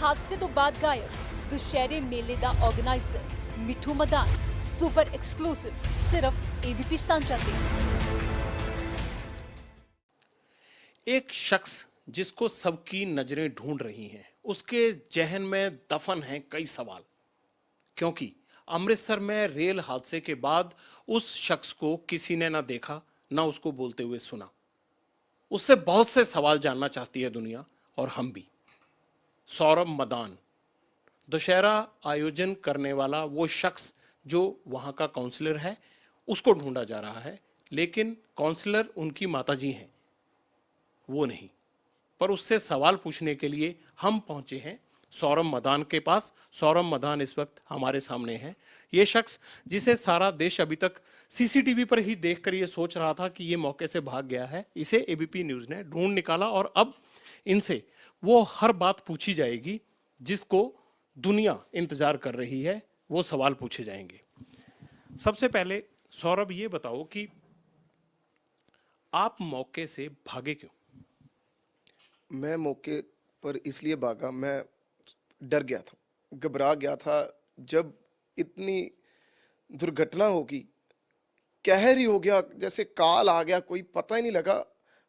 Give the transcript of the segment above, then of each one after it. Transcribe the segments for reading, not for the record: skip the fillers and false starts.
हादसे तो बाद गायब दुशहरे मेले दा ऑर्गेनाइजर मिठू मदान सुपर एक्सक्लूसिव सिर्फ एबीपी सांचा ते। एक शख्स जिसको सबकी नजरें ढूंढ रही हैं, उसके जहन में दफन हैं कई सवाल, क्योंकि अमृतसर में रेल हादसे के बाद उस शख्स को किसी ने ना देखा ना उसको बोलते हुए सुना। उससे बहुत से सवाल जानना चाहती है दुनिया, और हम भी। सौरभ मदान, दशहरा आयोजन करने वाला वो शख्स जो वहां का काउंसलर है, उसको ढूंढा जा रहा है, लेकिन काउंसलर उनकी माताजी हैं, वो नहीं। पर उससे सवाल पूछने के लिए हम पहुंचे हैं सौरभ मदान के पास। सौरभ मदान इस वक्त हमारे सामने हैं। ये शख्स जिसे सारा देश अभी तक सीसीटीवी पर ही देखकर ये सोच रहा था कि ये मौके से भाग गया है, इसे एबीपी न्यूज ने ढूंढ निकाला और अब इनसे वो हर बात पूछी जाएगी जिसको दुनिया इंतजार कर रही है। वो सवाल पूछे जाएंगे। सबसे पहले सौरभ ये बताओ कि आप मौके से भागे क्यों? मैं मौके पर इसलिए भागा, मैं डर गया था, घबरा गया था। जब इतनी दुर्घटना होगी, कहर ही हो गया, जैसे काल आ गया, कोई पता ही नहीं लगा।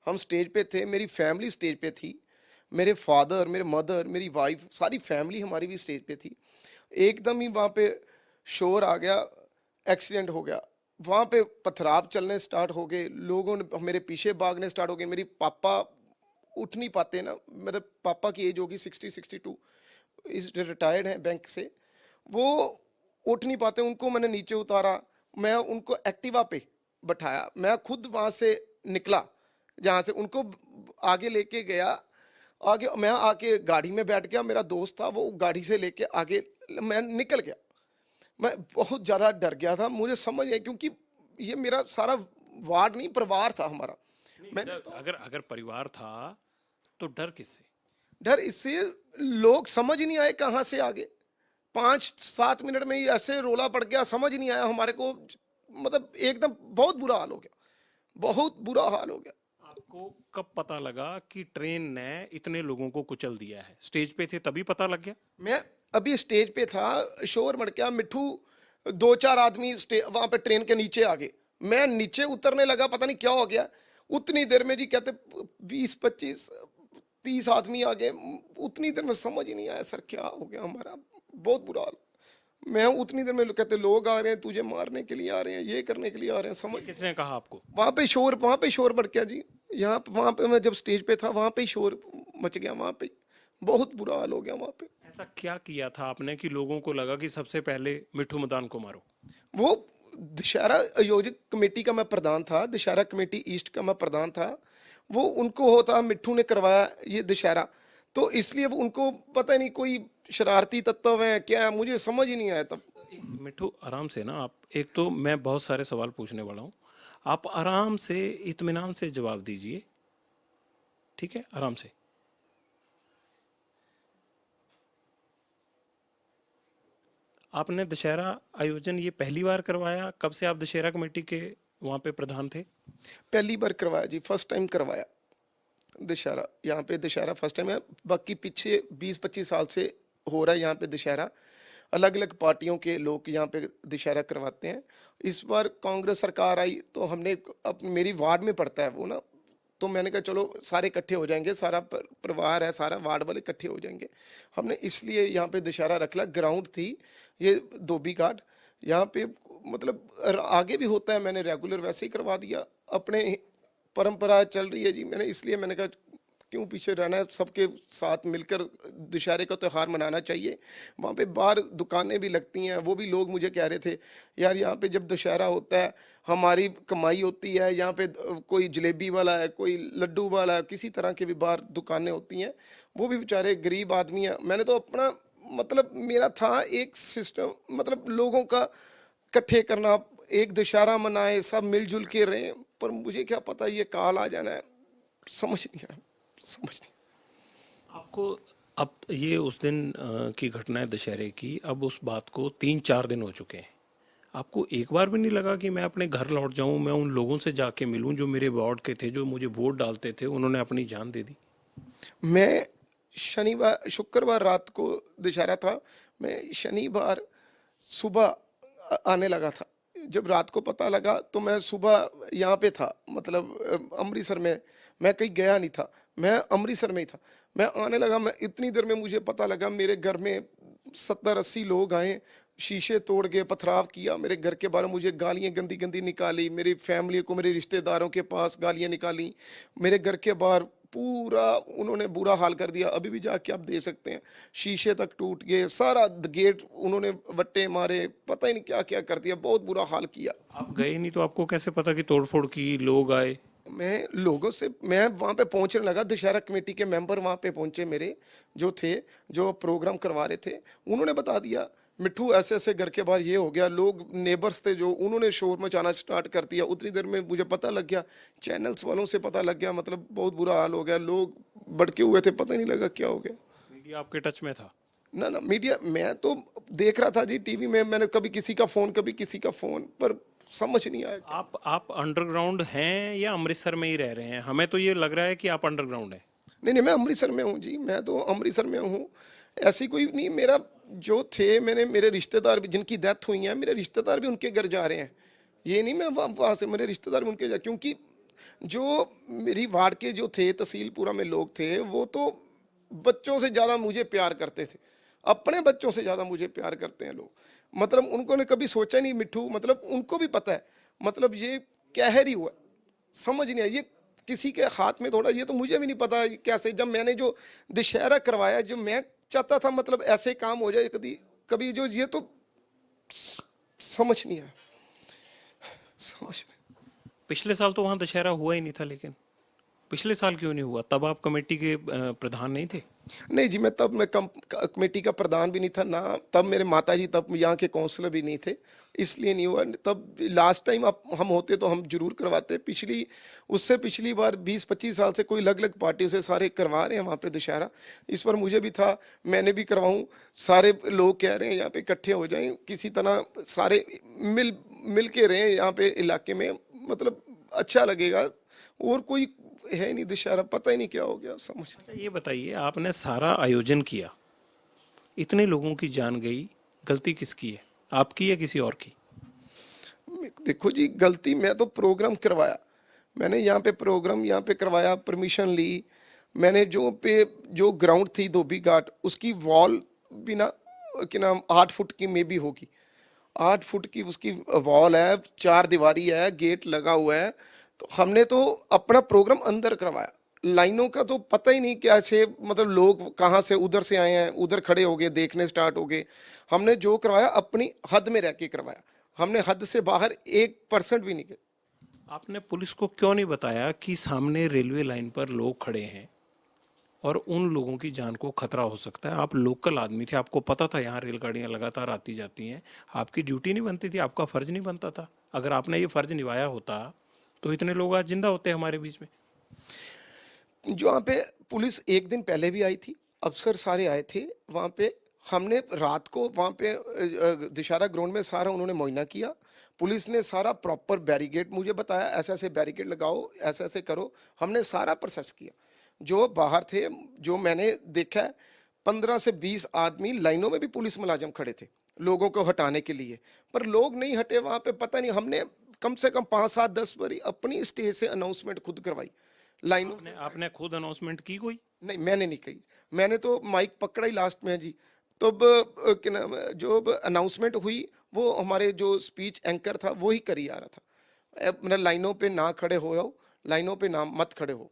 हम स्टेज पे थे, मेरी फैमिली स्टेज पे थी, मेरे फादर, मेरे मदर, मेरी वाइफ, सारी फैमिली हमारी भी स्टेज पे थी। एकदम ही वहाँ पे शोर आ गया, एक्सीडेंट हो गया। वहाँ पे पथराव चलने स्टार्ट हो गए, लोगों ने मेरे पीछे भागने स्टार्ट हो गए। मेरी पापा उठ नहीं पाते ना, मतलब पापा की एज होगी 60-62, इस रिटायर्ड हैं बैंक से, वो उठ नहीं पाते। उनको मैंने नीचे उतारा, मैं उनको एक्टिवा पे बैठाया, मैं खुद वहाँ से निकला, जहाँ से उनको आगे लेके गया। आगे मैं आके गाड़ी में बैठ गया, मेरा दोस्त था वो गाड़ी से लेके आगे, मैं निकल गया। मैं बहुत ज़्यादा डर गया था, मुझे समझ नहीं, क्योंकि ये मेरा सारा वार्ड नहीं, परिवार था हमारा। मैंने तो अगर परिवार था तो डर किससे? डर इससे लोग समझ ही नहीं आए कहाँ से आगे। 5-7 मिनट में ही ऐसे रोला पड़ गया, समझ ही नहीं आया हमारे को। मतलब एकदम बहुत बुरा हाल हो गया, बहुत बुरा हाल हो गया। आपको कब पता लगा कि ट्रेन ने इतने लोगों को कुचल दिया है? स्टेज पे थे तभी पता लग गया? मैं अभी स्टेज पे था, शोर मच गया, मिट्ठू 2-4 आदमी वहां पे ट्रेन के नीचे आ गए। मैं नीचे उतरने लगा, पता नहीं क्या हो गया। उतनी देर में जी कहते 20-25-30 आदमी आ गए। उतनी देर में समझ ही नहीं आया सर क्या हो गया हमारा, बहुत बुरा हाल। मैं उतनी देर में कहते लोग आ रहे हैं, तुझे मारने के लिए आ रहे हैं, ये करने के लिए आ रहे हैं। समझ किसने कहा आपको? वहाँ पे शोर बढ़ गया जी। यहाँ वहाँ पे मैं जब स्टेज पे था, वहाँ पे ही शोर मच गया, वहाँ पे बहुत बुरा हाल हो गया वहाँ पे। ऐसा क्या किया था आपने कि लोगों को लगा कि सबसे पहले मिठू मदान को मारो? वो दशहरा आयोजक कमेटी का मैं प्रधान था, दशहरा कमेटी ईस्ट का मैं प्रधान था। वो उनको होता, मिट्ठू ने करवाया ये दशहरा, तो इसलिए वो उनको पता नहीं कोई शरारती तत्व है क्या है, मुझे समझ ही नहीं आया तब। मिठू आराम से ना, आप एक तो मैं बहुत सारे सवाल पूछने वाला हूँ, आप आराम से इत्मीनान से जवाब दीजिए, ठीक है? आराम से। आपने दशहरा आयोजन ये पहली बार करवाया? कब से आप दशहरा कमेटी के वहाँ पे प्रधान थे? पहली बार करवाया जी, फर्स्ट टाइम करवाया दशहरा। यहाँ पे दशहरा फर्स्ट टाइम है, बाकी पीछे 20-25 साल से हो रहा है यहाँ पे दशहरा। अलग अलग पार्टियों के लोग यहाँ पे दशहरा करवाते हैं। इस बार कांग्रेस सरकार आई तो हमने, अब मेरी वार्ड में पड़ता है वो ना, तो मैंने कहा चलो सारे इकट्ठे हो जाएंगे, सारा परिवार है, सारा वार्ड वाले इकट्ठे हो जाएंगे। हमने इसलिए यहाँ पे दशहरा रख लिया। ग्राउंड थी ये धोबी घाट, यहाँ पे मतलब आगे भी होता है, मैंने रेगुलर वैसे ही करवा दिया। अपने परंपरा चल रही है जी, मैंने इसलिए मैंने कहा क्यों पीछे रहना है, सबके साथ मिलकर दशहरे का त्यौहार मनाना चाहिए। वहाँ पे बाहर दुकानें भी लगती हैं, वो भी लोग मुझे कह रहे थे यार यहाँ पे जब दशहरा होता है हमारी कमाई होती है। यहाँ पे कोई जलेबी वाला है, कोई लड्डू वाला है, किसी तरह के भी बाहर दुकानें होती हैं, वो भी बेचारे गरीब आदमी हैं। मैंने तो अपना मतलब मेरा था एक सिस्टम, मतलब लोगों का इकट्ठे करना, एक दशहरा मनाए, सब मिलजुल के रहें। पर मुझे क्या पता ये काल आ जाना है, समझ नहीं आया, समझ नहीं। आपको अब ये उस दिन की घटना है दशहरे की, अब उस बात को 3-4 दिन हो चुके हैं। आपको एक बार भी नहीं लगा कि मैं अपने घर लौट जाऊं, मैं उन लोगों से जाके मिलूं जो मेरे वार्ड के थे, जो मुझे वोट डालते थे, उन्होंने अपनी जान दे दी? मैं शनिवार शुक्रवार रात को दशहरा था, मैं शनिवार सुबह आने लगा था। जब रात को पता लगा तो मैं सुबह यहाँ पे था, मतलब अमृतसर में। मैं कहीं गया नहीं था, मैं अमृतसर में ही था। मैं आने लगा, मैं इतनी देर में मुझे पता लगा मेरे घर में 70-80 लोग आए, शीशे तोड़ के पथराव किया, मेरे घर के बाहर मुझे गालियां गंदी गंदी निकाली, मेरी फैमिली को, मेरे रिश्तेदारों के पास गालियां निकाली, मेरे घर के बाहर पूरा उन्होंने बुरा हाल कर दिया। अभी भी जाके आप देख सकते हैं, शीशे तक टूट गए, सारा गेट उन्होंने वट्टे मारे, पता ही नहीं क्या क्या कर दिया, बहुत बुरा हाल किया। आप गए नहीं तो आपको कैसे पता कि तोड़फोड़ की, लोग आए? मैं लोगों से, मैं वहाँ पे पहुँचने लगा, दशहरा कमेटी के मेंबर वहाँ पे पहुँचे मेरे, जो थे, जो प्रोग्राम करवा रहे थे, उन्होंने बता दिया मिट्ठू ऐसे ऐसे घर के बाहर ये हो गया। लोग नेबर्स थे जो, उन्होंने शोर मचाना स्टार्ट कर दिया। उतनी देर में मुझे पता लग गया, चैनल्स वालों से पता लग गया, मतलब बहुत बुरा हाल हो गया, लोग भड़के हुए थे, पता ही नहीं लगा क्या हो गया। मीडिया आपके टच में था? ना ना, मीडिया मैं तो देख रहा था जी टीवी में, मैंने कभी किसी का फ़ोन, कभी किसी का फ़ोन, पर समझ नहीं आया। आप अंडरग्राउंड हैं या अमृतसर में ही रह रहे हैं? हमें तो ये लग रहा है कि आप अंडरग्राउंड हैं। नहीं नहीं, मैं अमृतसर में हूँ जी, मैं तो अमृतसर में हूँ। ऐसी कोई नहीं, मेरा जो थे, मैंने मेरे रिश्तेदार भी जिनकी डेथ हुई है, मेरे रिश्तेदार भी उनके घर जा रहे हैं। ये नहीं मैं वहाँ से, मेरे रिश्तेदार भी उनके जा, क्योंकि जो मेरी वार्ड के जो थे, तहसीलपुरा में लोग थे, वो तो बच्चों से ज़्यादा मुझे प्यार करते थे, अपने बच्चों से ज़्यादा मुझे प्यार करते हैं लोग। मतलब उनको ने कभी सोचा नहीं मिट्ठू, मतलब उनको भी पता है, मतलब ये कहर ही हुआ, समझ नहीं आया ये किसी के हाथ में थोड़ा, ये तो मुझे भी नहीं पता कैसे। जब मैंने जो दशहरा करवाया, जो मैं चाहता था मतलब ऐसे काम हो जाए कभी कभी, जो ये तो समझ नहीं आया, समझ नहीं। पिछले साल तो वहाँ दशहरा हुआ ही नहीं था, लेकिन पिछले साल क्यों नहीं हुआ? तब आप कमेटी के प्रधान नहीं थे? नहीं जी, मैं कमेटी का प्रधान भी नहीं था ना, तब मेरे माताजी, तब यहाँ के काउंसलर भी नहीं थे, इसलिए नहीं हुआ। तब लास्ट टाइम आप हम होते तो हम जरूर करवाते। उससे पिछली बार 20-25 साल से कोई अलग अलग पार्टी से सारे करवा रहे हैं वहाँ पे दशहरा। इस पर मुझे भी था, मैंने भी करवाऊँ। सारे लोग कह रहे हैं यहाँ पे इकट्ठे हो जाएं, किसी तरह सारे मिल के रहें यहाँ पे इलाके में, मतलब अच्छा लगेगा। और कोई है नहीं दशहरा, पता ही नहीं क्या हो गया, समझ। अच्छा, ये बताइए, आपने सारा आयोजन किया, इतने लोगों की जान गई, गलती किसकी है, आपकी या किसी और की? देखो जी, गलती, मैं तो प्रोग्राम करवाया, मैंने यहाँ पे प्रोग्राम यहाँ पे करवाया, परमिशन ली मैंने। जो ग्राउंड थी धोबी घाट, उसकी वॉल बिना कि नाम 8 फुट की में भी होगी, 8 फुट की उसकी वॉल है, 4 दीवारी है, गेट लगा हुआ है। तो हमने तो अपना प्रोग्राम अंदर करवाया, लाइनों का तो पता ही नहीं कैसे, मतलब लोग कहाँ से उधर से आए हैं, उधर खड़े हो गए, देखने स्टार्ट हो गए। हमने जो करवाया अपनी हद में रह के करवाया, हमने हद से बाहर 1% भी नहीं गए। आपने पुलिस को क्यों नहीं बताया कि सामने रेलवे लाइन पर लोग खड़े हैं और उन लोगों की जान को खतरा हो सकता है? आप लोकल आदमी थे, आपको पता था यहाँ रेलगाड़ियाँ लगातार आती जाती हैं, आपकी ड्यूटी नहीं बनती थी, आपका फर्ज नहीं बनता था? अगर आपने ये फर्ज निभाया होता तो इतने लोग आज जिंदा होते हमारे बीच में। जो वहाँ पे पुलिस एक दिन पहले भी आई थी, अफसर सारे आए थे वहाँ पे। हमने रात को वहाँ पे दशहरा ग्राउंड में सारा उन्होंने मुआयना किया। पुलिस ने सारा प्रॉपर बैरिकेड मुझे बताया, ऐसे ऐसे बैरिकेड लगाओ, ऐसे ऐसे करो। हमने सारा प्रोसेस किया। जो बाहर थे, जो मैंने देखा है, 15 से 20 आदमी लाइनों में भी पुलिस मुलाजिम खड़े थे लोगों को हटाने के लिए, पर लोग नहीं हटे वहाँ पे। पता नहीं, हमने कम से कम 5-7-10 बारी अपनी स्टेज से अनाउंसमेंट खुद करवाई लाइनों। आपने खुद अनाउंसमेंट की कोई? नहीं, मैंने नहीं कही, मैंने तो माइक पकड़ा ही लास्ट में जी। तब क्या नाम है, जो अनाउंसमेंट हुई वो हमारे जो स्पीच एंकर था वो ही करी आ रहा था, मतलब लाइनों पे ना खड़े हो जाओ, लाइनों पे ना मत खड़े हो।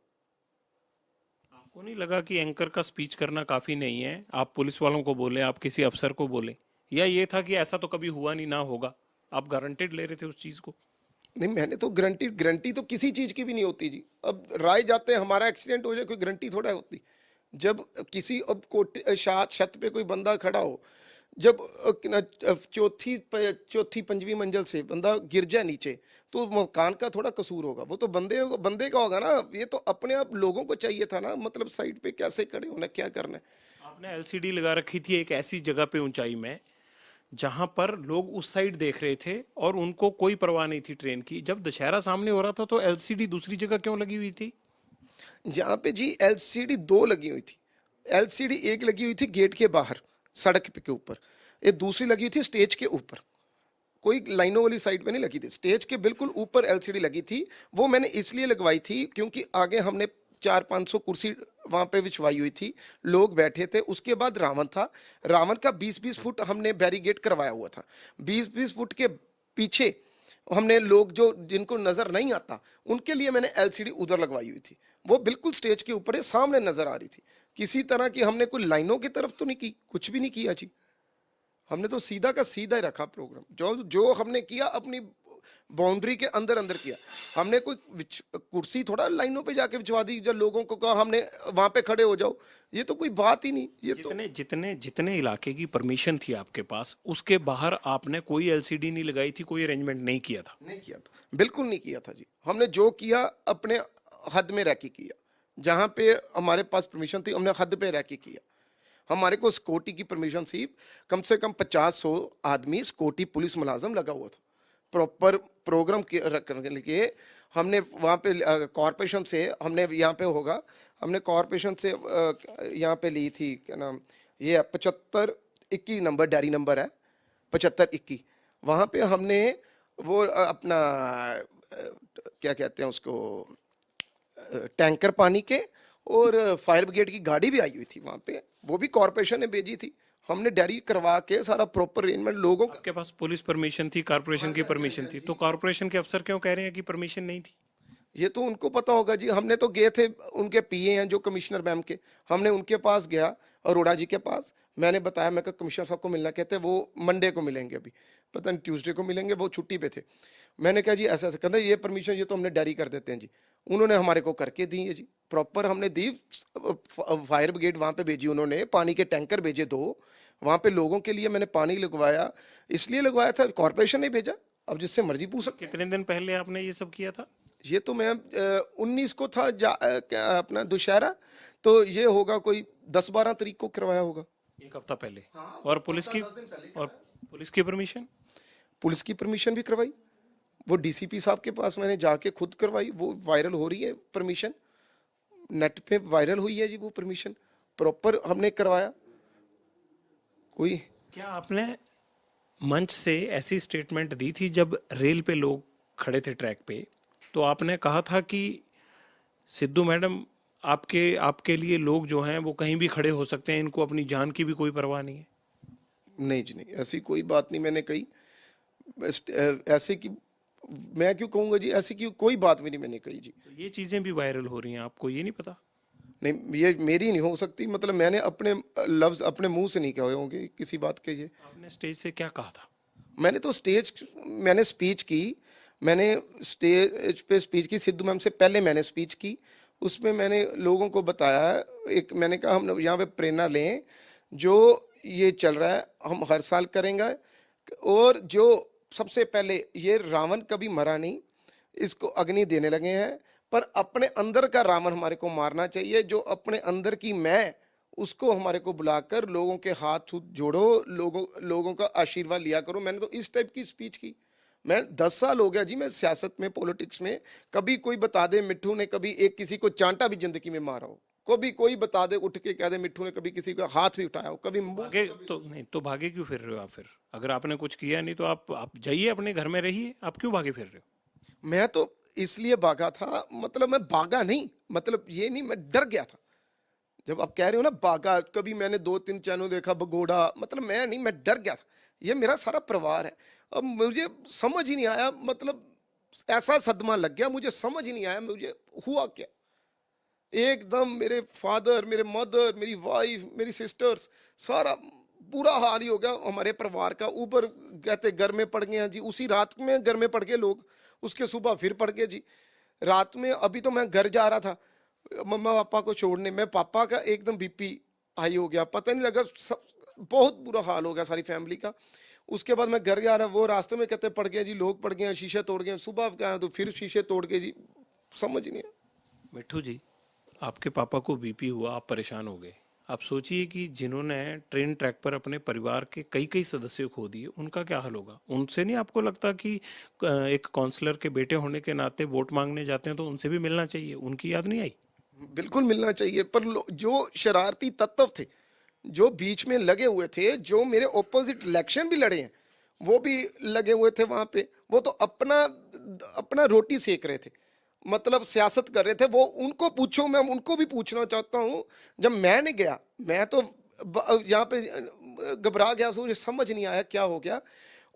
आपको नहीं लगा कि एंकर का स्पीच करना काफी नहीं है? आप पुलिस वालों को बोले, आप किसी अफसर को बोले, या ये था कि ऐसा तो कभी हुआ नहीं, ना होगा, आप गारंटेड ले रहे थे उस चीज को? नहीं, मैंने तो गारंटी तो किसी चीज़ की भी नहीं होती जी। अब राय जाते हैं हमारा एक्सीडेंट हो जाए, कोई गारंटी थोड़ा होती। जब किसी अब छत पे कोई बंदा खड़ा हो, जब चौथी 5वीं मंजिल से बंदा गिर जाए नीचे, तो मकान का थोड़ा कसूर होगा, वो तो बंदे का होगा ना। ये तो अपने आप लोगों को चाहिए था ना, मतलब साइड पे कैसे खड़े होना, क्या करना है। आपने एलसीडी लगा रखी थी एक ऐसी जगह पे ऊंचाई में जहां पर लोग उस साइड देख रहे थे और उनको कोई परवाह नहीं थी ट्रेन की। जब दशहरा सामने हो रहा था तो एलसीडी दूसरी जगह क्यों लगी हुई थी? जहाँ पे जी एलसीडी 2 लगी हुई थी, एलसीडी एक लगी हुई थी गेट के बाहर सड़क के ऊपर, एक दूसरी लगी थी स्टेज के ऊपर, कोई लाइनों वाली साइड पे नहीं लगी थी, स्टेज के बिल्कुल ऊपर एलसीडी लगी थी। वो मैंने इसलिए लगवाई थी क्योंकि आगे हमने 400-500 कुर्सी वहां पे बिछवाई हुई थी, लोग बैठे थे। उसके बाद रावण था, रावण का 20-20 फुट हमने बैरिकेड करवाया हुआ था। 20-20 फुट के पीछे हमने लोग जो जिनको नजर नहीं आता उनके लिए मैंने एलसीडी उधर लगवाई हुई थी, वो बिल्कुल स्टेज के ऊपर है, सामने नजर आ रही थी। किसी तरह की हमने कोई लाइनों की तरफ तो नहीं की, कुछ भी नहीं किया जी। हमने तो सीधा का सीधा ही रखा प्रोग्राम, जो जो हमने किया अपनी बाउंड्री के अंदर अंदर किया। हमने कोई कुर्सी थोड़ा लाइनों पे जाके बिछवा दी, जब लोगों को कहा हमने वहां पे खड़े हो जाओ, ये तो कोई बात ही नहीं। ये जितने जितने जितने इलाके की परमिशन थी आपके पास, उसके बाहर आपने कोई एलसीडी नहीं लगाई थी, कोई अरेंजमेंट नहीं किया था? नहीं किया था, बिल्कुल नहीं किया था जी। हमने जो किया अपने हद में रह के किया, जहां पे हमारे पास परमिशन थी हमने हद पे रह के किया। हमारे को सिक्योरिटी की परमिशन थी, कम से कम 50-100 आदमी सिक्योरिटी पुलिस मुलाजम लगा हुआ था प्रॉपर प्रोग्राम रखने के लिए। हमने वहाँ पे कॉरपोरेशन से हमने यहाँ पे होगा, हमने कॉरपोरेशन से यहाँ पे ली थी, क्या नाम ये 75-21 नंबर डायरी नंबर है 75-21। वहाँ पे हमने वो अपना क्या कहते हैं उसको, टैंकर पानी के और फायर ब्रिगेड की गाड़ी भी आई हुई थी वहाँ पे, वो भी कॉरपोरेशन ने भेजी थी। हमने डायरी करवा के सारा प्रॉपर अरेंजमेंट लोगों आपके पास पुलिस परमिशन थी, कारपोरेशन की परमिशन थी, तो कारपोरेशन के अफसर क्यों कह रहे हैं कि परमिशन नहीं थी? ये तो उनको पता होगा जी। हमने तो गए थे, उनके पीए हैं जो कमिश्नर मैम के, हमने उनके पास गया अरोड़ा जी के पास। मैंने बताया, मैं कहा कमिश्नर साहब को मिलना, कहते वो मंडे को मिलेंगे, अभी पता नहीं ट्यूसडे को मिलेंगे, वो छुट्टी पे थे। मैंने कहा जी ऐसा ऐसा, कहते ये परमिशन ये तो हमने डायरी कर देते हैं जी। उन्होंने हमारे को करके दी है जी, प्रॉपर हमने दी। फायर ब्रिगेड वहाँ पे भेजी उन्होंने, पानी के टैंकर भेजे 2 वहाँ पे लोगों के लिए। मैंने पानी लगवाया, इसलिए लगवाया था, कॉरपोरेशन ने भेजा। अब जिससे मर्जी पूछ सकते। कितने दिन पहले आपने ये सब किया था? ये तो मैं 19 को था क्या अपना दुशहरा, तो ये होगा कोई 10-12 तारीख को करवाया होगा, 1 हफ्ता पहले। और पुलिस की परमिशन? पुलिस की परमिशन भी करवाई, वो डीसीपी साहब के पास मैंने जाके खुद करवाई। वो वायरल हो रही है परमिशन, नेट पे वायरल हुई है जी वो परमिशन, प्रॉपर हमने करवाया। कोई क्या आपने मंच से ऐसी स्टेटमेंट दी थी जब रेल पे लोग खड़े थे ट्रैक पे, तो आपने कहा था कि सिद्धू मैडम आपके लिए लोग जो हैं वो कहीं भी खड़े हो सकते हैं, इनको अपनी जान की भी कोई परवाह नहीं है? नहीं जी, नहीं, ऐसी कोई बात नहीं मैंने कही। ऐसे की मैं क्यों कहूँगा जी, ऐसी की कोई बात भी नहीं मैंने कही जी। तो ये चीजें भी वायरल हो रही हैं, आपको ये नहीं पता? नहीं, ये मेरी नहीं हो सकती, मतलब मैंने अपने लफ्ज अपने मुंह से नहीं कहे होंगे किसी बात के। ये आपने स्टेज से क्या कहा था? मैंने तो मैंने स्पीच की, मैंने स्टेज पे स्पीच की, सिद्धू मैम से पहले मैंने स्पीच की। उसमें मैंने लोगों को बताया, एक मैंने कहा हम यहाँ पे प्रेरणा लें, जो ये चल रहा है हम हर साल करेंगे। और जो सबसे पहले ये रावण कभी मरा नहीं, इसको अग्नि देने लगे हैं, पर अपने अंदर का रावण हमारे को मारना चाहिए। जो अपने अंदर की मैं, उसको हमारे को बुलाकर लोगों के हाथ जोड़ो, लोगों का आशीर्वाद लिया करो। मैंने तो इस टाइप की स्पीच की। मैं 10 साल हो गया जी मैं सियासत में, पॉलिटिक्स में। कभी कोई बता दे मिट्ठू ने कभी एक किसी को चांटा भी जिंदगी में मारा हो, कभी कोई बता दे उठ के कह दे मिट्ठू ने कभी किसी का हाथ भी उठाया हो, कभी भागे तो नहीं, तो भागे क्यों फिर रहे हो आप? फिर अगर आपने कुछ किया नहीं तो आप जाइए अपने घर में रहिए, आप क्यों भागे फिर रहे हो? मैं तो इसलिए भागा था, मतलब मैं भागा नहीं, मतलब ये नहीं, मैं डर गया था। जब आप कह रहे हो ना भागा, कभी मैंने 2-3 चैनल देखा भगोड़ा, मतलब मैं नहीं, मैं डर गया था। ये मेरा सारा परिवार है। अब मुझे समझ ही नहीं आया, मतलब ऐसा सदमा लग गया, मुझे समझ ही नहीं आया मुझे हुआ क्या। एकदम मेरे फादर, मेरे मदर, मेरी वाइफ, मेरी सिस्टर्स, सारा बुरा हाल ही हो गया हमारे परिवार का। ऊपर कहते घर में पड़ गए हैं जी, उसी रात में घर में पड़ गए लोग, उसके सुबह फिर पड़ गए जी रात में। अभी तो मैं घर जा रहा था मम्मा पापा को छोड़ने में, पापा का एकदम बीपी हाई हो गया, पता नहीं लगा, बहुत बुरा हाल हो गया सारी फैमिली का। उसके बाद मैं घर जा रहा, वो रास्ते में कहते पड़ गए जी, लोग पड़ गए, शीशे तोड़ गए। सुबह गया तो फिर शीशे तोड़ के जी, समझ नहीं आया। मिट्ठू जी, आपके पापा को बीपी हुआ, आप परेशान हो गए। आप सोचिए कि जिन्होंने ट्रेन ट्रैक पर अपने परिवार के कई सदस्य खो दिए, उनका क्या हाल होगा? उनसे नहीं आपको लगता कि एक काउंसलर के बेटे होने के नाते वोट मांगने जाते हैं तो उनसे भी मिलना चाहिए? उनकी याद नहीं आई? बिल्कुल मिलना चाहिए, पर जो शरारती तत्व थे, जो बीच में लगे हुए थे, जो मेरे ऑपोजिट इलेक्शन भी लड़े हैं, वो भी लगे हुए थे वहां पे। वो तो अपना अपना रोटी सेक रहे थे, मतलब सियासत कर रहे थे। वो उनको पूछो, मैं उनको भी पूछना चाहता हूं। जब मैंने गया, मैं तो यहाँ पे घबरा गया, मुझे समझ नहीं आया क्या हो गया।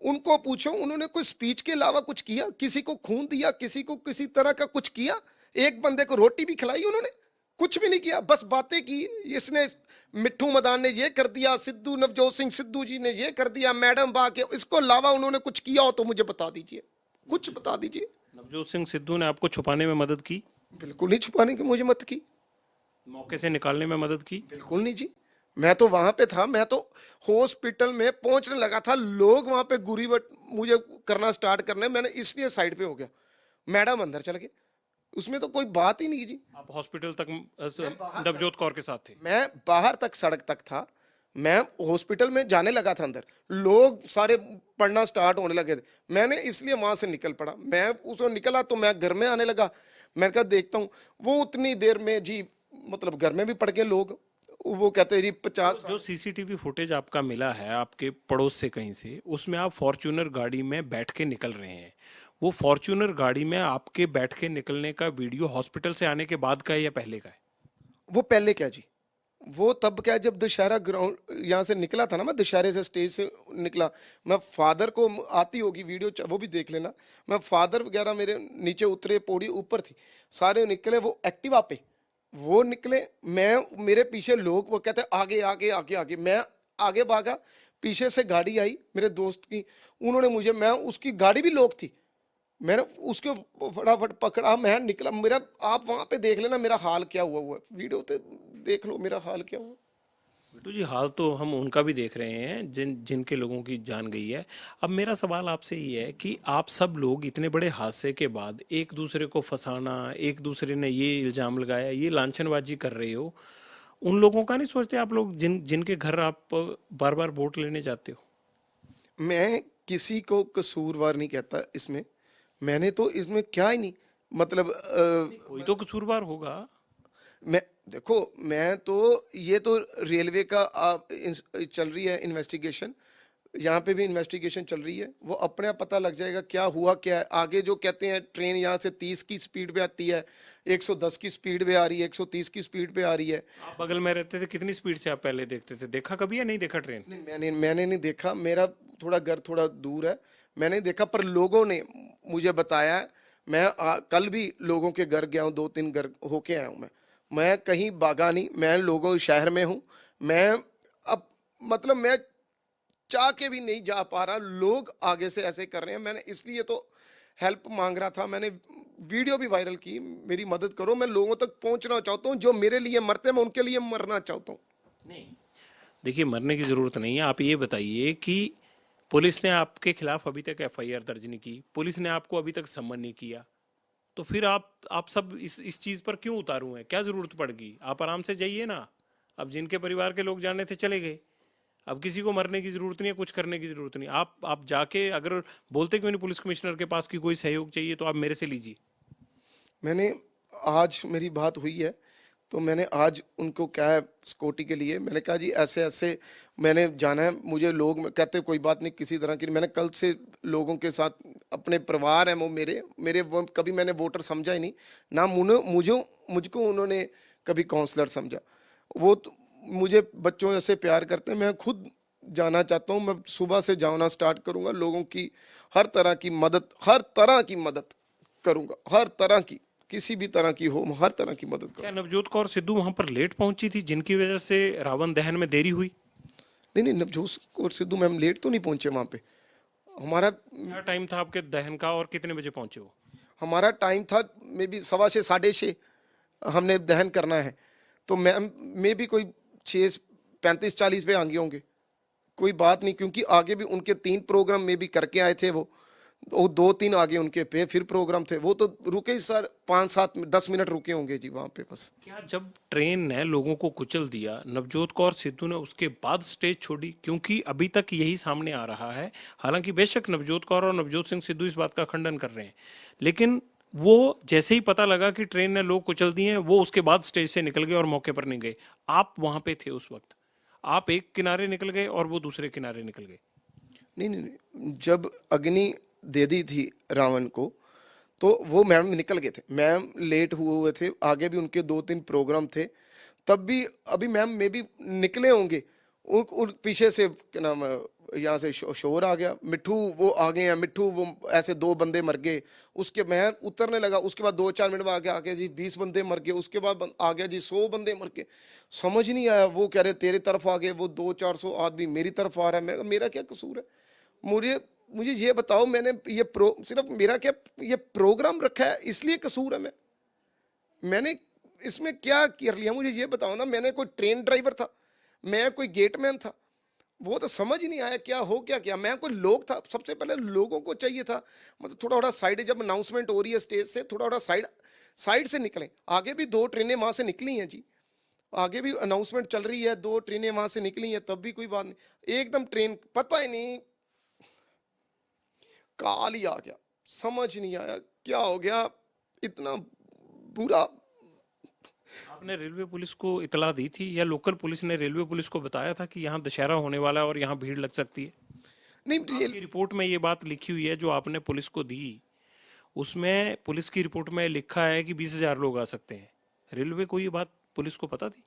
उनको पूछो, उन्होंने कोई स्पीच के अलावा कुछ किया? किसी को खून दिया, किसी को किसी तरह का कुछ किया? एक बंदे को रोटी भी खिलाई उन्होंने? कुछ भी नहीं किया, बस बातें की। इसने मिट्ठू मदान ने ये कर दिया, सिद्धू नवजोत सिंह सिद्धू जी ने ये कर दिया, मैडम बा के। इसको अलावा उन्होंने कुछ किया हो तो मुझे बता दीजिए, कुछ बता दीजिए। नवजोत सिंह सिद्धू ने आपको छुपाने में मदद की? बिल्कुल नहीं छुपाने की मुझे मत की, मौके से निकालने में मदद की? बिल्कुल नहीं जी। मैं तो वहां पे था, मैं तो हॉस्पिटल में पहुंचने लगा था, लोग वहां पे गुरीवट मुझे करना स्टार्ट करने, मैंने इसलिए साइड पे हो गया। मैडम अंदर चल गए, उसमें तो कोई बात ही नहीं जी। आप हॉस्पिटल तक नवजोत कौर के साथ थे? मैं बाहर तक, सड़क तक था, मैं हॉस्पिटल में जाने लगा था अंदर, लोग सारे पढ़ना स्टार्ट होने लगे थे। मैंने इसलिए वहां से निकल पड़ा। मैं उसमें निकला तो मैं घर में आने लगा। मैंने कहा देखता हूँ, वो उतनी देर में जी, मतलब घर में भी पड़ गए लोग। वो कहते हैं जी 50। जो सीसीटीवी फुटेज आपका मिला है आपके पड़ोस से कहीं से, उसमें आप फॉर्च्यूनर गाड़ी में बैठ के निकल रहे हैं। वो फॉर्च्यूनर गाड़ी में आपके बैठ के निकलने का वीडियो हॉस्पिटल से आने के बाद का है या पहले का है? वो पहले क्या जी, वो तब क्या, जब दशहरा ग्राउंड यहाँ से निकला था ना, मैं दशहरे से स्टेज से निकला। मैं फादर को, आती होगी वीडियो, वो भी देख लेना। मैं फादर वगैरह मेरे नीचे उतरे, पौड़ी ऊपर थी, सारे निकले वो एक्टिवा पे, वो निकले। मैं, मेरे पीछे लोग, वो कहते आगे आगे आगे आगे। मैं आगे भागा, पीछे से गाड़ी आई मेरे दोस्त की, उन्होंने मुझे, मैं उसकी गाड़ी भी लोग थी, मैंने उसको फटाफट पकड़ा, मैं निकला। मेरा, आप वहां पे देख लेना मेरा हाल क्या हुआ हुआ है, वीडियो पे देख लो मेरा हाल क्या हुआ। बिट्टू जी, हाल तो हम उनका भी देख रहे हैं जिनके लोगों की जान गई है। अब मेरा सवाल आपसे ये है कि आप सब लोग इतने बड़े हादसे के बाद एक दूसरे को फंसाना, एक दूसरे ने ये इल्जाम लगाया, ये लांछनबाजी कर रहे हो, उन लोगों का नहीं सोचते आप लोग जिनके घर आप बार बार वोट लेने जाते हो? मैं किसी को कसूरवार नहीं कहता इसमें, मैंने तो इसमें क्या ही नहीं, मतलब कोई तो कसूरवार होगा। मैं, देखो, मैं तो, ये तो रेलवे का चल रही है इन्वेस्टिगेशन, यहाँ पे भी इन्वेस्टिगेशन चल रही है, वो अपने आप पता लग जाएगा क्या हुआ क्या है। आगे जो कहते हैं ट्रेन यहाँ से 30 की स्पीड पे आती है, 110 की स्पीड पे आ रही है, 130 की स्पीड पे आ रही है। आप बगल में रहते थे, कितनी स्पीड से आप पहले देखते थे? देखा कभी या नहीं देखा ट्रेन? नहीं, मैंने नहीं देखा, मेरा थोड़ा घर थोड़ा दूर है, मैंने नहीं देखा, पर लोगों ने मुझे बताया है। मैं कल भी लोगों के घर गया हूँ, 2-3 घर होके आया हूँ। मैं कहीं भागा नहीं, मैं लोगों के शहर में हूँ। मैं अब, मतलब मैं चाह के भी नहीं जा पा रहा, लोग आगे से ऐसे कर रहे हैं। मैंने इसलिए तो हेल्प मांग रहा था, मैंने वीडियो भी वायरल की, मेरी मदद करो। मैं लोगों तक पहुंचना चाहता हूं, जो मेरे लिए मरते हैं मैं उनके लिए मरना चाहता हूं। नहीं, देखिए, मरने की जरूरत नहीं है। आप ये बताइए कि पुलिस ने आपके खिलाफ अभी तक एफआईआर दर्ज नहीं की, पुलिस ने आपको अभी तक सम्मन नहीं किया, तो फिर आप सब इस चीज पर क्यों उतारू हैं? क्या जरूरत पड़ गई? आप आराम से जाइए ना। अब जिनके परिवार के लोग जाने थे चले गए, अब किसी को मरने की जरूरत नहीं है, कुछ करने की जरूरत नहीं। आप जाके, अगर बोलते क्यों नहीं पुलिस कमिश्नर के पास कि कोई सहयोग चाहिए, तो आप मेरे से लीजिए। मैंने, आज मेरी बात हुई है, तो मैंने आज उनको कहा है सिक्योरिटी के लिए, मैंने कहा जी ऐसे ऐसे मैंने जाना है, मुझे लोग कहते कोई बात नहीं, किसी तरह की। मैंने कल से लोगों के साथ, अपने परिवार हैं वो मेरे मेरे वो, कभी मैंने वोटर समझा ही नहीं ना, मुझको उन्होंने कभी काउंसलर समझा। वो तो मुझे बच्चों जैसे प्यार करते हैं। मैं खुद जाना चाहता हूँ, मैं सुबह से जाना स्टार्ट करूँगा, लोगों की हर तरह की मदद, हर तरह की मदद करूँगा, हर तरह की, किसी भी तरह की हो, हर तरह की मदद करूँ। क्या नवजोत कौर सिद्धू वहां पर लेट पहुंची थी, जिनकी वजह से रावण दहन में देरी हुई? नहीं नहीं, नवजोत कौर सिद्धू मैम लेट तो नहीं पहुंचे वहां पे। हमारा क्या टाइम था आपके दहन का और कितने बजे पहुंचे हो? हमारा टाइम था मे बी 6:15 6:30 हमने दहन करना है, तो मैम मे भी कोई 6:35 40 पे आगे होंगे, कोई बात नहीं, क्योंकि आगे भी उनके 3 प्रोग्राम में भी करके आए थे। वो 2-3 आगे उनके पे फिर प्रोग्राम थे, वो तो रुके ही सर 5-7-10 मिनट रुके होंगे जी वहां पे बस। क्या जब ट्रेन ने लोगों को कुचल दिया, नवजोत कौर सिद्धू ने उसके बाद स्टेज छोड़ी? क्योंकि अभी तक यही सामने आ रहा है, हालांकि बेशक नवजोत कौर और नवजोत सिंह सिद्धू इस बात का खंडन कर रहे हैं, लेकिन वो जैसे ही पता लगा कि ट्रेन ने लोग कुचल दिए हैं, वो उसके बाद स्टेज से निकल गए और मौके पर नहीं गए। आप वहां पे थे उस वक्त, आप एक किनारे निकल गए और वो दूसरे किनारे निकल गए। नहीं नहीं नहीं, जब अग्नि दे दी थी रावण को, तो वो मैम निकल गए थे। मैम लेट हुए थे, आगे भी उनके 2-3 प्रोग्राम थे, तब भी अभी मैम में भी निकले होंगे। उन पीछे से क्या नाम है, यहाँ से शोर आ गया, मिट्ठू वो आ गए हैं, मिट्ठू वो ऐसे 2 बंदे मर गए। उसके मैं उतरने लगा, उसके बाद 2-4 मिनट में आगे जी 20 बंदे मर गए, उसके बाद आ गया जी 100 बंदे मर गए। समझ नहीं आया, वो कह रहे तेरे तरफ आ गए, वो 200-400 आदमी मेरी तरफ आ रहा है। मेरा क्या कसूर है? मुझे मुझे ये बताओ, मैंने ये सिर्फ मेरा क्या ये प्रोग्राम रखा है इसलिए कसूर है? मैंने इसमें क्या कर लिया? मुझे ये बताओ ना। मैंने कोई ट्रेन ड्राइवर था? मैं कोई गेटमैन था? वो तो समझ ही नहीं आया क्या हो क्या क्या। मैं कोई लोग था? सबसे पहले लोगों को चाहिए था मतलब थोड़ा थोड़ा साइड, जब अनाउंसमेंट हो रही है स्टेज से, थोड़ा थोड़ा साइड साइड से निकलें। आगे भी 2 ट्रेनें वहां से निकली हैं जी, आगे भी अनाउंसमेंट चल रही है, 2 ट्रेनें वहां से निकली हैं, तब भी कोई बात नहीं। एकदम ट्रेन पता ही नहीं, काल ही आ गया, समझ नहीं आया क्या हो गया, इतना बुरा। आपने रेलवे पुलिस को इतला दी थी या लोकल पुलिस ने रेलवे पुलिस को बताया था कि यहाँ दशहरा होने वाला है और यहाँ भीड़ लग सकती है? नहीं आपकी रिपोर्ट में ये बात लिखी हुई है जो आपने पुलिस को दी, उसमें पुलिस की रिपोर्ट में लिखा है कि 20,000 लोग आ सकते हैं। रेलवे को ये बात पुलिस को पता थी?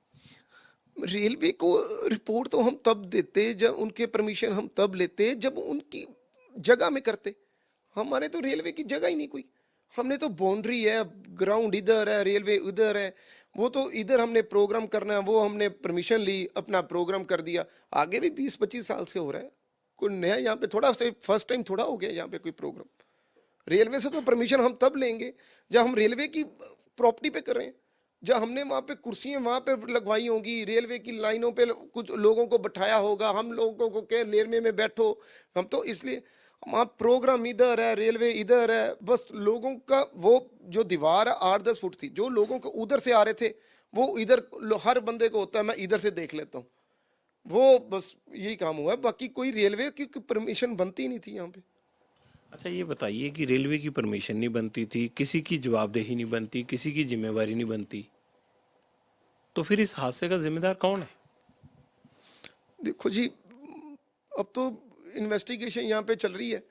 रेलवे को रिपोर्ट तो हम तब देते जब उनके परमिशन हम तब लेते जब उनकी जगह में करते। हमारे तो रेलवे की जगह ही नहीं कोई। हमने तो बाउंड्री है, ग्राउंड इधर है, रेलवे उधर है। वो तो इधर हमने प्रोग्राम करना है, वो हमने परमिशन ली, अपना प्रोग्राम कर दिया। आगे भी 20-25 साल से हो रहा है, कोई नया यहाँ पे थोड़ा से फर्स्ट टाइम थोड़ा हो गया यहाँ पे कोई प्रोग्राम। रेलवे से तो परमिशन हम तब लेंगे जब हम रेलवे की प्रॉपर्टी पे कर रहे हैं, जब हमने वहाँ पे कुर्सियाँ वहाँ पे लगवाई होंगी, रेलवे की लाइनों पे कुछ लोगों को बैठाया होगा, हम लोगों को कह रेलवे में बैठो। हम तो इसलिए वहाँ प्रोग्राम इधर है, रेलवे इधर है, बस लोगों का वो जो दीवार है 8-10 फुट थी, जो लोगों को उधर से आ रहे थे वो इधर, हर बंदे को होता है मैं इधर से देख लेता हूँ, वो बस यही काम हुआ है। बाकी कोई रेलवे की परमिशन बनती नहीं थी यहाँ पे। अच्छा ये बताइए कि रेलवे की परमिशन नहीं बनती थी, किसी की जवाबदेही नहीं बनती, किसी की जिम्मेवारी नहीं बनती, तो फिर इस हादसे का जिम्मेदार कौन है? देखो जी, अब तो इन्वेस्टिगेशन यहाँ पे चल रही है।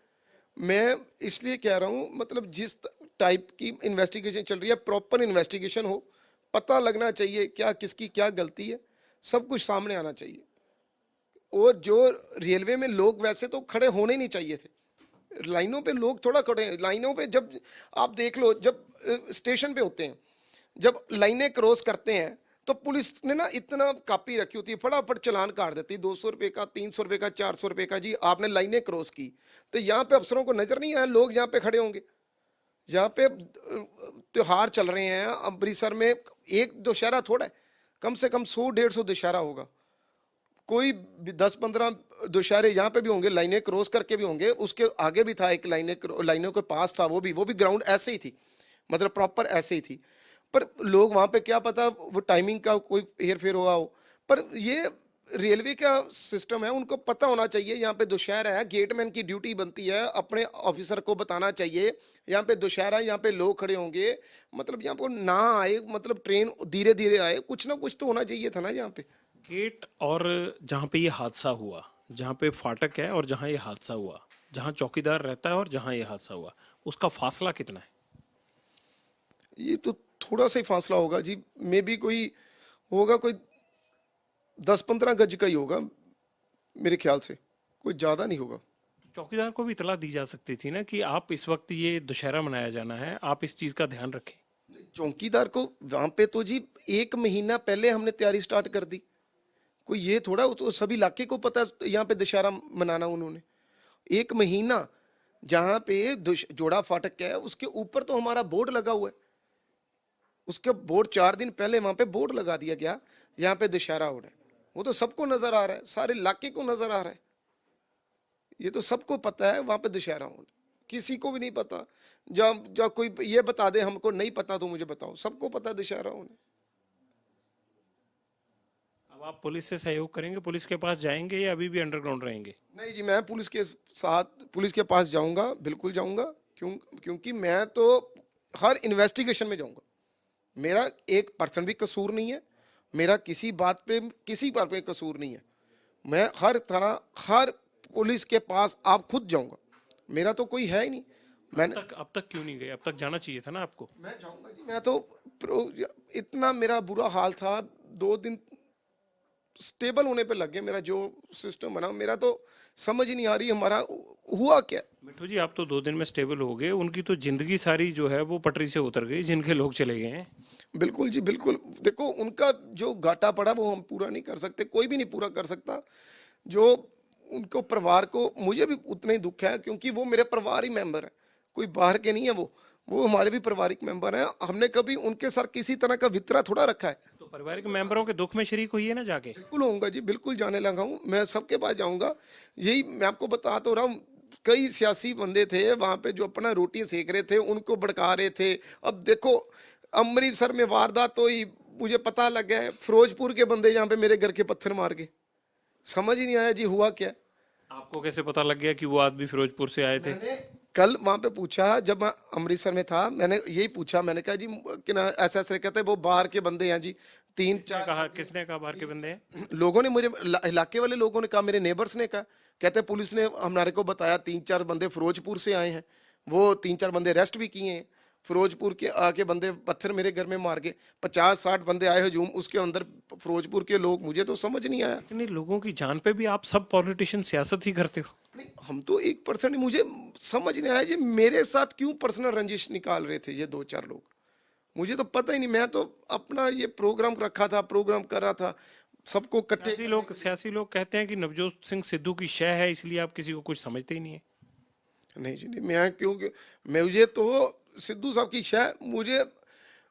मैं इसलिए कह रहा हूँ मतलब जिस टाइप की इन्वेस्टिगेशन चल रही है, प्रॉपर इन्वेस्टिगेशन हो, पता लगना चाहिए क्या किसकी क्या गलती है, सब कुछ सामने आना चाहिए। और जो रेलवे में लोग वैसे तो खड़े होने नहीं चाहिए थे, लाइनों पे लोग थोड़ा खड़े हैं। लाइनों पे जब आप देख लो, जब स्टेशन पे होते हैं, जब लाइनें क्रॉस करते हैं तो पुलिस ने ना इतना कापी रखी होती है, फटाफट चलान काट देती है, 200 रुपये का, 300 रुपये का, 400 रुपये का। जी आपने लाइनें क्रॉस की, तो यहाँ पे अफसरों को नजर नहीं आया लोग यहाँ पे खड़े होंगे। यहाँ पे त्योहार चल रहे हैं अमृतसर में, एक दशहरा थोड़ा है, कम से कम 100-150 दशहरा होगा। कोई 10-15 दशहरे यहाँ पे भी होंगे, लाइनें क्रॉस करके भी होंगे। उसके आगे भी था एक लाइनों के पास था, वो भी ग्राउंड ऐसे ही थी, मतलब प्रॉपर ऐसे ही थी। पर लोग वहाँ पे क्या पता वो टाइमिंग का कोई हेर फेर हुआ हो। पर ये रेलवे का सिस्टम है, उनको पता होना चाहिए यहाँ पे दशहरा है। गेटमैन की ड्यूटी बनती है अपने ऑफिसर को बताना चाहिए यहाँ पे दशहरा, यहाँ पे लोग खड़े होंगे, मतलब यहाँ पर ना आए, मतलब ट्रेन धीरे धीरे आए, कुछ ना कुछ तो होना चाहिए था ना यहाँ पे। गेट और जहाँ पे ये हादसा हुआ, जहाँ पे फाटक है और जहाँ ये हादसा हुआ, जहाँ चौकीदार रहता है और जहाँ ये हादसा हुआ, उसका फासला कितना है? ये तो थोड़ा सा ही फासला होगा जी, मे भी कोई होगा, कोई 10-15 गज का ही होगा मेरे ख्याल से, कोई ज्यादा नहीं होगा। चौकीदार को भी इतला दी जा सकती थी ना कि आप इस वक्त ये दशहरा मनाया जाना है, आप इस चीज का ध्यान रखें। चौकीदार को वहां पे तो जी 1 महीना पहले हमने तैयारी स्टार्ट कर दी। कोई ये थोड़ा, तो सभी इलाके को पता है यहाँ पे दशहरा मनाना। उन्होंने 1 महीना, जहाँ पे जोड़ा फाटक है उसके ऊपर तो हमारा बोर्ड लगा हुआ है, उसके बोर्ड 4 दिन पहले वहां पे बोर्ड लगा दिया गया यहाँ पे दशहरा हो रहा है। वो तो सबको नजर आ रहा है, सारे इलाके को नजर आ रहा है, ये तो सबको पता है वहां पे दशहरा होना। किसी को भी नहीं पता, जब कोई ये बता दे हमको नहीं पता तो मुझे बताओ, सबको पता है दशहरा होना। अब आप पुलिस से सहयोग करेंगे, पुलिस के पास जाएंगे या अभी भी अंडरग्राउंड रहेंगे? नहीं जी, मैं पुलिस के साथ, पुलिस के पास जाऊंगा, बिल्कुल जाऊंगा। क्योंकि मैं तो हर इन्वेस्टिगेशन में जाऊंगा। मेरा 1% भी कसूर नहीं है, मेरा किसी बात पे कसूर नहीं है। मैं हर तरह हर पुलिस के पास आप खुद जाऊंगा, मेरा तो कोई है ही नहीं। मैंने अब तक क्यों नहीं गए? अब तक जाना चाहिए था ना आपको। मैं जाऊंगा जी। मैं तो इतना मेरा बुरा हाल था, 2 दिन स्टेबल होने पे लग गए। मेरा जो सिस्टम बना, मेरा तो समझ ही नहीं आ रही हमारा हुआ क्या। मिठू जी, आप तो 2 दिन में स्टेबल हो गए, उनकी तो जिंदगी सारी जो है वो पटरी से उतर गई, जिनके लोग चले गए हैं। बिल्कुल जी बिल्कुल। देखो, उनका जो घाटा पड़ा वो हम पूरा नहीं कर सकते, कोई भी नहीं पूरा कर सकता। जो उनको परिवार को, मुझे भी उतना ही दुख है, क्योंकि वो मेरे परिवार ही मेंबर है, कोई बाहर के नहीं है। वो हमारे भी पारिवारिक मेंबर हैं। हमने कभी उनके सर किसी तरह का वितरा थोड़ा रखा है। तो पारिवारिक मेंबरों के दुख में शरीक हुई है ना जाके। बिल्कुल होऊंगा जी, बिल्कुल जाने लगा हूँ, मैं सबके पास जाऊंगा। यही मैं आपको बता तो रहा हूँ, कई सियासी बंदे थे वहां पे जो अपना रोटी सेक रहे थे, उनको भड़का रहे थे। अब देखो, अमृतसर में वारदात तो ही मुझे पता लग गया है, फिरोजपुर के बंदे यहाँ पे मेरे घर के पत्थर मार के, समझ ही नहीं आया जी हुआ क्या। आपको कैसे पता लग गया कि वो आदमी फिरोजपुर से आए थे? मैंने कल वहां पे पूछा, जब मैं अमृतसर में था, मैंने यही पूछा, मैंने कहा जी कि ना ऐसा ऐसा कहते हैं वो बाहर के बंदे हैं जी, 3-4 किसने कहा बाहर के बंदे हैं? लोगों ने, मुझे इलाके वाले लोगों ने कहा, मेरे नेबर्स ने कहा। कहते हैं पुलिस ने हमारे को बताया 3-4 बंदे फिरोजपुर से आए हैं, वो 3-4 बंदे अरेस्ट भी किए हैं। फिरोजपुर के आके बंदे पत्थर मेरे घर में मार के 50-60 बंदे आए हजूम, उसके अंदर फिरोजपुर के लोग। मुझे तो समझ नहीं आया। इतने लोगों की जान पे भी आप सब पॉलिटिशियन सियासत ही करते हो? नहीं, हम तो 1% मुझे समझ नहीं आया जी, मेरे साथ क्यों पर्सनल रंजिश निकाल रहे थे ये 2-4 लोग, मुझे तो पता ही नहीं। मैं तो अपना ये प्रोग्राम रखा था, प्रोग्राम कर रहा था, सबको इकट्ठे। सियासी लोग कहते हैं कि नवजोत सिंह सिद्धू की शय है, इसलिए आप किसी को कुछ समझते ही नहीं है। नहीं जी नहीं, मैं क्योंकि मुझे तो सिद्धू साहब की शय, मुझे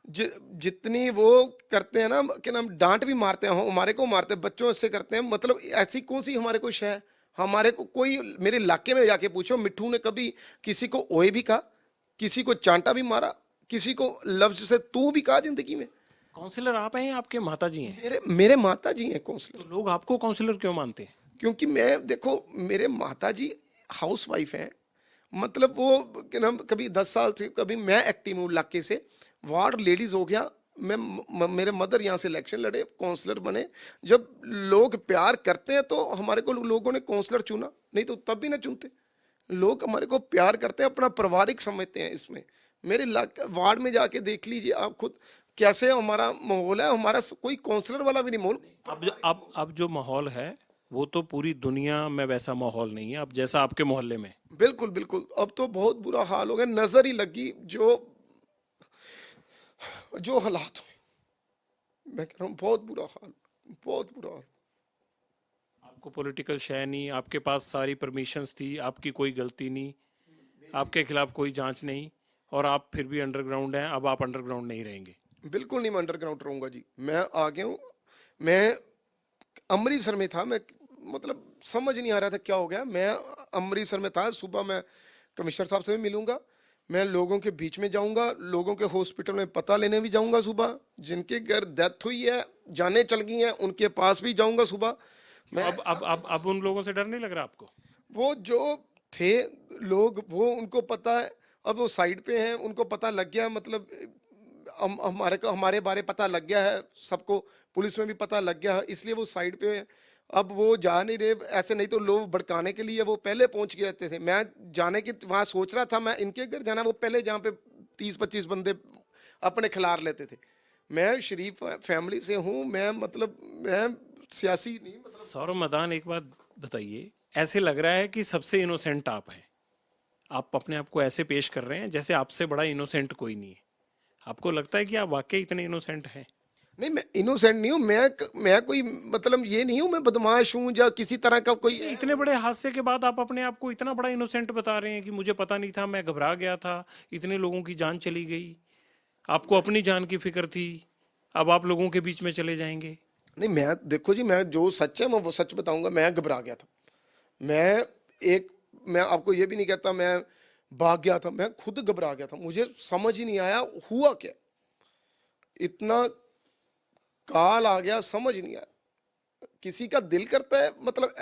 जितनी वो करते हैं ना, कि नाम डांट भी मारते हैं, हमारे को मारते हैं, बच्चों से करते हैं, मतलब ऐसी कौन सी हमारे को शय। हमारे को कोई, मेरे इलाके में जाके पूछो, मिट्ठू ने कभी किसी को ओए भी कहा, किसी को चांटा भी मारा, किसी को लफ्ज से तू भी कहा जिंदगी में? काउंसिलर आप हैं, आपके माता जी हैं? मेरे माता जी हैं काउंसलर। तो लोग आपको काउंसिलर क्यों मानते हैं? क्योंकि मैं, देखो, मेरे माता जी हाउस वाइफ हैं, मतलब वो क्या नाम, कभी 10 साल से, कभी मैं एक्टिव हूँ इलाके से, वार्ड लेडीज हो गया, मेरे मदर यहाँ से इलेक्शन लड़े, काउंसलर बने। जब लोग प्यार करते हैं तो हमारे को लोगों ने काउंसलर चुना, नहीं तो तब भी ना चुनते। लोग हमारे को प्यार करते हैं, अपना पारिवारिक समझते हैं। इसमें मेरे वार्ड में जाके देख लीजिए आप खुद, कैसे हमारा माहौल है। हमारा कोई काउंसलर वाला भी नहीं माहौल। अब जो माहौल है वो तो पूरी दुनिया में वैसा माहौल नहीं है अब जैसा आपके मोहल्ले में। बिल्कुल बिल्कुल, अब तो बहुत बुरा हाल हो गया, नजर ही लगी जो हालात हुए, मैं कह रहा हूँ बहुत बुरा हाल, बहुत बुरा हाल। आपको पॉलिटिकल शय नहीं, आपके पास सारी परमिशंस थी, आपकी कोई गलती नहीं, आपके खिलाफ कोई जांच नहीं, और आप फिर भी अंडरग्राउंड हैं। अब आप अंडरग्राउंड नहीं रहेंगे? बिल्कुल नहीं, मैं अंडरग्राउंड रहूंगा जी। मैं आ गया हूँ, मैं अमृतसर में था, मैं मतलब समझ नहीं आ रहा था क्या हो गया। मैं अमृतसर में था, सुबह मैं कमिश्नर साहब से भी मिलूंगा, मैं लोगों के बीच में जाऊंगा, लोगों के हॉस्पिटल में पता लेने भी जाऊंगा सुबह, जिनके घर डेथ हुई है, जाने चल गई हैं, उनके पास भी जाऊंगा सुबह। मैं अब उन लोगों से डर नहीं लग रहा आपको? वो जो थे लोग, वो उनको पता है, अब वो साइड पे हैं, उनको पता लग गया, मतलब हमारे बारे पता लग गया है सबको, पुलिस में भी पता लग गया है, इसलिए वो साइड पे हैं। अब वो जा नहीं रहे, ऐसे नहीं तो लोग भड़काने के लिए वो पहले पहुंच गए थे। मैं जाने की वहां सोच रहा था, मैं इनके घर जाना, वो पहले जहाँ पे 30-25 बंदे अपने खिलार लेते थे। मैं शरीफ फैमिली से हूँ, मैं सियासी नहीं, मतलब। सौरभ मदान, एक बात बताइए, ऐसे लग रहा है कि सबसे इनोसेंट आप हैं। आप अपने आप को ऐसे पेश कर रहे हैं जैसे आपसे बड़ा इनोसेंट कोई नहीं है। आपको लगता है कि आप वाकई इतने इनोसेंट हैं? नहीं, मैं इनोसेंट नहीं हूँ, मैं कोई, मतलब ये नहीं हूँ मैं बदमाश हूँ या किसी तरह का कोई। इतने बड़े हादसे के बाद आप अपने आप को इतना बड़ा इनोसेंट बता रहे हैं कि मुझे पता नहीं था, मैं घबरा गया था, इतने लोगों की जान चली गई, आपको अपनी जान की फिक्र थी, अब आप लोगों के बीच में चले जाएंगे। नहीं, मैं देखो जी, मैं जो सच है मैं वो सच बताऊंगा। मैं घबरा गया था, मैं आपको ये भी नहीं कहता मैं भाग गया था, मैं खुद घबरा गया था, मुझे समझ ही नहीं आया हुआ क्या, इतना काल आ गया, समझ नहीं आया। किसी का दिल करता है, मतलब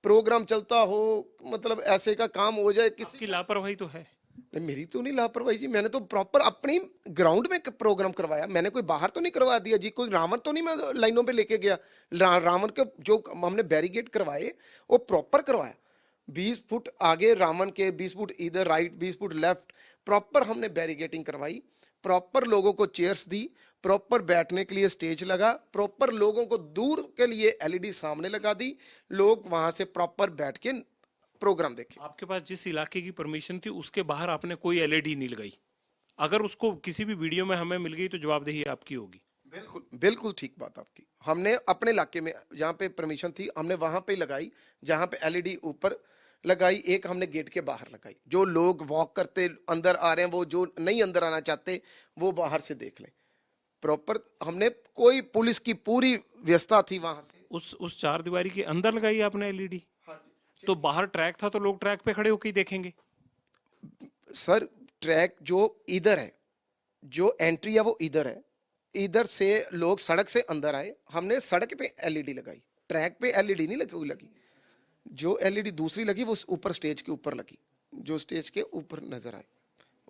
प्रोग्राम चलता हो, मतलब ऐसे का काम हो जाए, किसी की लापरवाही तो है। नहीं, मेरी तो नहीं लापरवाही जी, मैंने तो प्रॉपर अपनी ग्राउंड में प्रोग्राम करवाया, मैंने कोई बाहर तो नहीं करवा दिया जी, कोई रावण तो नहीं मैं लाइनों पे लेके गया। रावण के जो हमने बैरिकेड करवाए वो प्रॉपर करवाया, 20 फुट आगे रावण के, 20 फुट इधर राइट, 20 फुट लेफ्ट, प्रॉपर हमने बैरिकेडिंग करवाई, प्रॉपर लोगों को चेयर्स दी, प्रॉपर बैठने के लिए स्टेज लगा, प्रॉपर लोगों को दूर के लिए एलईडी सामने लगा दी, लोग वहां से प्रॉपर बैठ के प्रोग्राम देखे। आपके पास जिस इलाके की परमिशन थी उसके बाहर आपने कोई एलईडी नहीं लगाई? अगर उसको किसी भी वीडियो में हमें मिल गई तो जवाबदेही आपकी होगी। बिल्कुल बिल्कुल ठीक बात आपकी, हमने अपने इलाके में जहाँ पे परमिशन थी हमने वहां पे लगाई, जहाँ पे एलईडी ऊपर लगाई, एक हमने गेट के बाहर लगाई, जो लोग वॉक करते अंदर आ रहे हैं, वो जो नहीं अंदर आना चाहते वो बाहर से देख लें। प्रॉपर हमने, कोई पुलिस की पूरी व्यवस्था थी वहां से। उस चार दीवारी के अंदर लगाई आपने एलईडी? तो बाहर ट्रैक था तो लोग ट्रैक पे खड़े होकर ही देखेंगे। सर ट्रैक जो इधर है, जो एंट्री है वो इधर है, इधर से लोग सड़क से अंदर आए, हमने सड़क पे एलईडी लगाई, ट्रैक पे एलईडी नहीं लगी। जो एलईडी दूसरी लगी वो ऊपर स्टेज के ऊपर लगी, जो स्टेज के ऊपर नजर आए,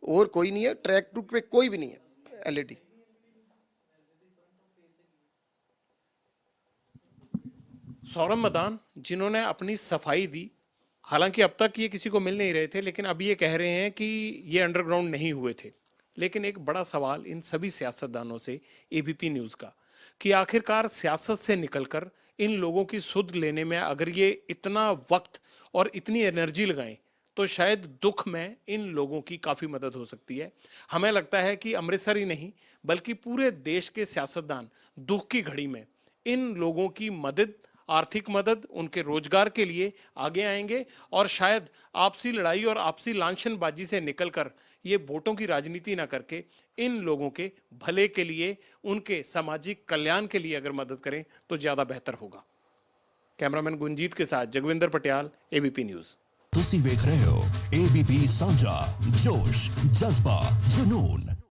और कोई नहीं है, ट्रैक टूक पे कोई भी नहीं है एलईडी। सौरभ मदान जिन्होंने अपनी सफाई दी, हालांकि अब तक ये किसी को मिल नहीं रहे थे, लेकिन अभी ये कह रहे हैं कि ये अंडरग्राउंड नहीं हुए थे। लेकिन एक बड़ा सवाल इन सभी सियासतदानों से एबीपी न्यूज का, कि आखिरकार सियासत से निकलकर इन लोगों की सुध लेने में अगर ये इतना वक्त और इतनी एनर्जी लगाएं तो शायद दुख में इन लोगों की काफी मदद हो सकती है। हमें लगता है कि अमृतसर ही नहीं बल्कि पूरे देश के सियासतदान दुख की घड़ी में इन लोगों की मदद, आर्थिक मदद, उनके रोजगार के लिए आगे आएंगे और शायद आपसी लड़ाई और आपसी लांछनबाजी से निकलकर ये वोटों की राजनीति ना करके इन लोगों के भले के लिए, उनके सामाजिक कल्याण के लिए अगर मदद करें तो ज्यादा बेहतर होगा। कैमरामैन गुंजीत के साथ जगविंदर पटियाल, एबीपी न्यूज। ਤੁਸੀਂ ਵੇਖ ਰਹੇ ਹੋ ABP ਸਾਂਝਾ, जोश, जज्बा, जुनून।